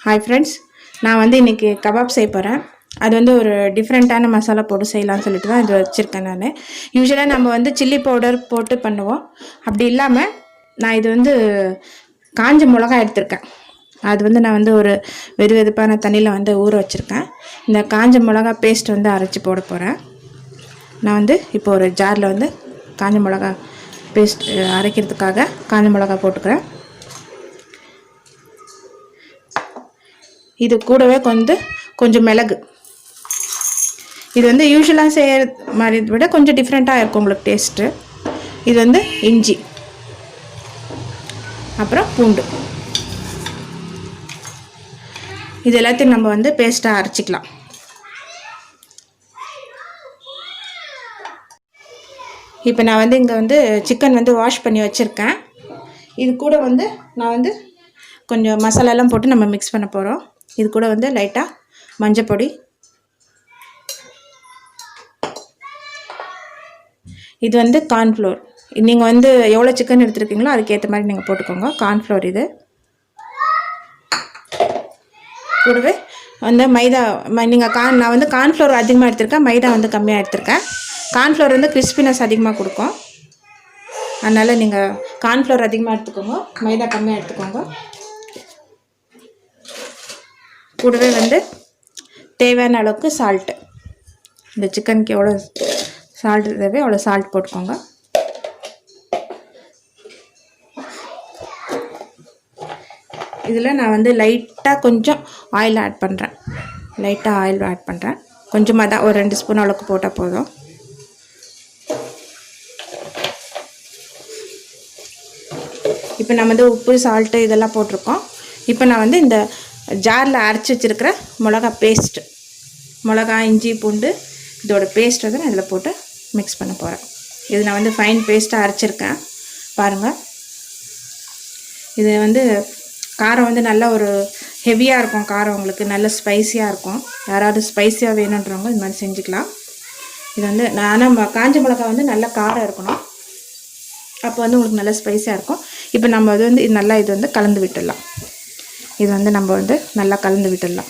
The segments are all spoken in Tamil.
ஹாய் ஃப்ரெண்ட்ஸ், நான் வந்து இன்றைக்கி கபாப் செய்ய போகிறேன். அது வந்து ஒரு டிஃப்ரெண்ட்டான மசாலா போட்டு செய்யலாம்னு சொல்லிட்டு தான் இது வச்சுருக்கேன். நான் யூஸ்வலாக நம்ம வந்து சில்லி பவுடர் போட்டு பண்ணுவோம். அப்படி இல்லாமல் நான் இது வந்து காஞ்ச மிளகா எடுத்திருக்கேன். அது வந்து நான் வந்து ஒரு வெதுவெதுப்பான தண்ணியில் வந்து ஊற வச்சுருக்கேன். இந்த காஞ்ச மிளகா பேஸ்ட் வந்து அரைச்சி போட போகிறேன். நான் வந்து இப்போ ஒரு ஜாரில் வந்து காஞ்ச மிளகா பேஸ்ட் அரைக்கிறதுக்காக காஞ்ச மிளகா போட்டுக்கிறேன். இது கூடவே கொஞ்சம் மிளகு. இது வந்து யூஸ்வலாக செய்கிற மாதிரி விட கொஞ்சம் டிஃப்ரெண்ட்டாக இருக்கும் உங்களுக்கு டேஸ்ட்டு. இது வந்து இஞ்சி, அப்புறம் பூண்டு. இது எல்லாத்தையும் நம்ம வந்து பேஸ்ட்டாக அரைச்சிக்கலாம். இப்போ நான் வந்து இங்கே வந்து சிக்கன் வந்து வாஷ் பண்ணி வச்சுருக்கேன். இது கூட வந்து நான் வந்து கொஞ்சம் மசாலாலாம் போட்டு நம்ம மிக்ஸ் பண்ண போகிறோம். இது கூட வந்து லைட்டாக மஞ்சள் பொடி, இது வந்து கார்ன்ஃப்ளோர். நீங்கள் வந்து எவ்வளோ சிக்கன் எடுத்துருக்கீங்களோ அதுக்கேற்ற மாதிரி நீங்கள் போட்டுக்கோங்க. கார்ன்ஃப்ளோர் இது கூடவே வந்து மைதா. நீங்கள் நான் வந்து கார்ன்ஃப்ளோர் அதிகமாக எடுத்திருக்கேன், மைதா வந்து கம்மியாக எடுத்திருக்கேன். கார்ன்ஃப்ளோர் வந்து கிறிஸ்பினஸ் அதிகமாக கொடுக்கும். அதனால் நீங்கள் கார்ன்ஃப்ளோர் அதிகமாக எடுத்துக்கோங்க, மைதா கம்மியாக எடுத்துக்கோங்க. கூடவே வந்து தேவையான அளவுக்கு சால்ட்டு. இந்த சிக்கனுக்கு எவ்வளோ சால்ட் தேவை அவ்வளோ சால்ட் போட்டுக்கோங்க. இதில் நான் வந்து லைட்டாக கொஞ்சம் ஆயில் ஆட் பண்ணுறேன். கொஞ்சமாக தான், ஒரு 2 ஸ்பூன் அளவுக்கு போட்டால் போதும். இப்போ நம்ம வந்து உப்பு சால்ட்டு இதெல்லாம் போட்டிருக்கோம். இப்போ நான் வந்து இந்த ஜாரில் அரைச்சி வச்சுருக்கிற மிளகா பேஸ்ட்டு, மிளகா, இஞ்சி, பூண்டு இதோட பேஸ்ட் வந்து நான் இதில் போட்டு மிக்ஸ் பண்ண போகிறேன். இது நான் வந்து ஃபைன் பேஸ்ட்டாக அரைச்சிருக்கேன் பாருங்கள். இது வந்து காரம் வந்து நல்ல ஒரு ஹெவியாக இருக்கும். காரம் உங்களுக்கு நல்ல ஸ்பைஸியாக இருக்கும். யாராவது ஸ்பைஸியாக வேணுன்றவங்க இது மாதிரி செஞ்சுக்கலாம். இது வந்து ஆனால் காஞ்ச மிளகா வந்து நல்ல காரம் இருக்கணும். அப்போ வந்து உங்களுக்கு நல்ல ஸ்பைஸியாக இருக்கும். இப்போ நம்ம அது வந்து நல்லா இது வந்து கலந்து விட்டுடலாம். இது வந்து நம்ம வந்து நல்லா கலந்து விட்டுடலாம்.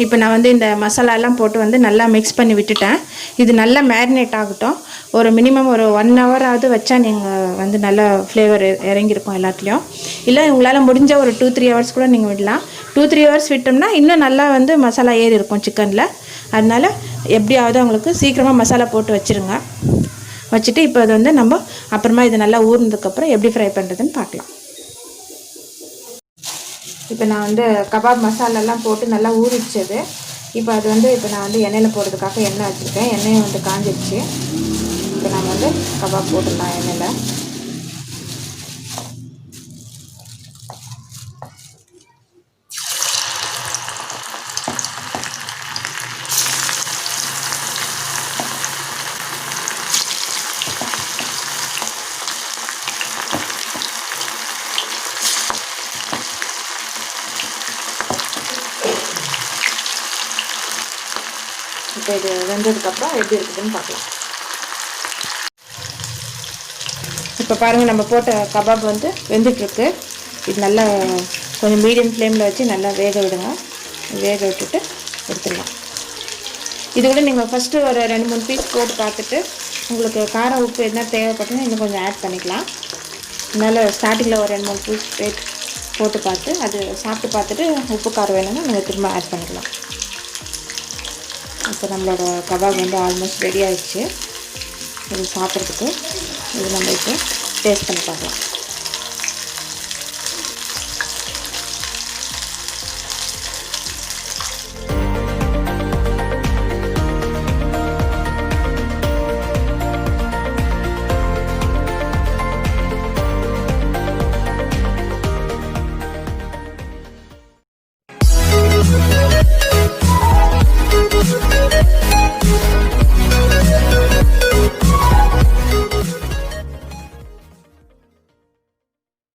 இப்போ நான் வந்து இந்த மசாலாலாம் போட்டு வந்து நல்லா மிக்ஸ் பண்ணி விட்டுட்டேன். இது நல்லா மேரினேட் ஆகட்டும். ஒரு மினிமம் ஒரு 1 ஹவராவது வச்சா நீங்கள் வந்து நல்ல ஃப்ளேவர் இறங்கியிருக்கும் எல்லாத்துலேயும். இல்லை உங்களால் முடிஞ்ச ஒரு 2-3 ஹவர்ஸ் கூட நீங்கள் விடலாம். 2-3 ஹவர்ஸ் விட்டோம்னா இன்னும் நல்லா வந்து மசாலா ஏறி இருக்கும் சிக்கனில். அதனால் எப்படியாவது உங்களுக்கு சீக்கிரமாக மசாலா போட்டு வச்சுட்டு இப்போ அது வந்து நம்ம அப்புறமா இது நல்லா ஊறினதுக்கப்புறம் எப்படி ஃப்ரை பண்ணுறதுன்னு பார்க்கலாம். இப்போ நான் வந்து கபாப் மசாலாலாம் போட்டு நல்லா ஊறிச்சது. இப்போ அது வந்து இப்போ நான் வந்து எண்ணெயில் போடுறதுக்காக எண்ணெய் வச்சுருக்கேன். எண்ணெயை வந்து காஞ்சிடுச்சு. இப்போ நம்ம வந்து கபாப் போட்டுடலாம் எண்ணெயில். இப்போ இது வெந்ததுக்கப்புறம் எப்படி இருக்குதுன்னு பார்க்கலாம். இப்போ பாருங்கள், நம்ம போட்ட கபாப் வந்து வெந்துட்டுருக்கு. இது நல்லா கொஞ்சம் மீடியம் ஃப்ளேமில் வச்சு நல்லா வேக விடுங்க. வேக விட்டுட்டு எடுத்துடலாம். இது கூட நீங்கள் ஃபஸ்ட்டு ஒரு 2-3 பீஸ் போட்டு பார்த்துட்டு உங்களுக்கு காரம் உப்பு எதுனா தேவைப்பட்டுன்னா இன்னும் கொஞ்சம் ஆட் பண்ணிக்கலாம். அதனால் ஸ்டார்டிங்கில் ஒரு 2-3 பீஸ் போட்டு பார்த்து அது சாப்பிட்டு பார்த்துட்டு உப்பு காரம் வேணும்னா நீங்கள் திரும்ப ஆட் பண்ணிக்கலாம். இப்போ நம்மளோட கபாப் வந்து ஆல்மோஸ்ட் ரெடி ஆகிடுச்சு. இது சாப்பிட்றதுக்கு இது நம்ம இப்போ டேஸ்ட் பண்ணி பார்க்கலாம்.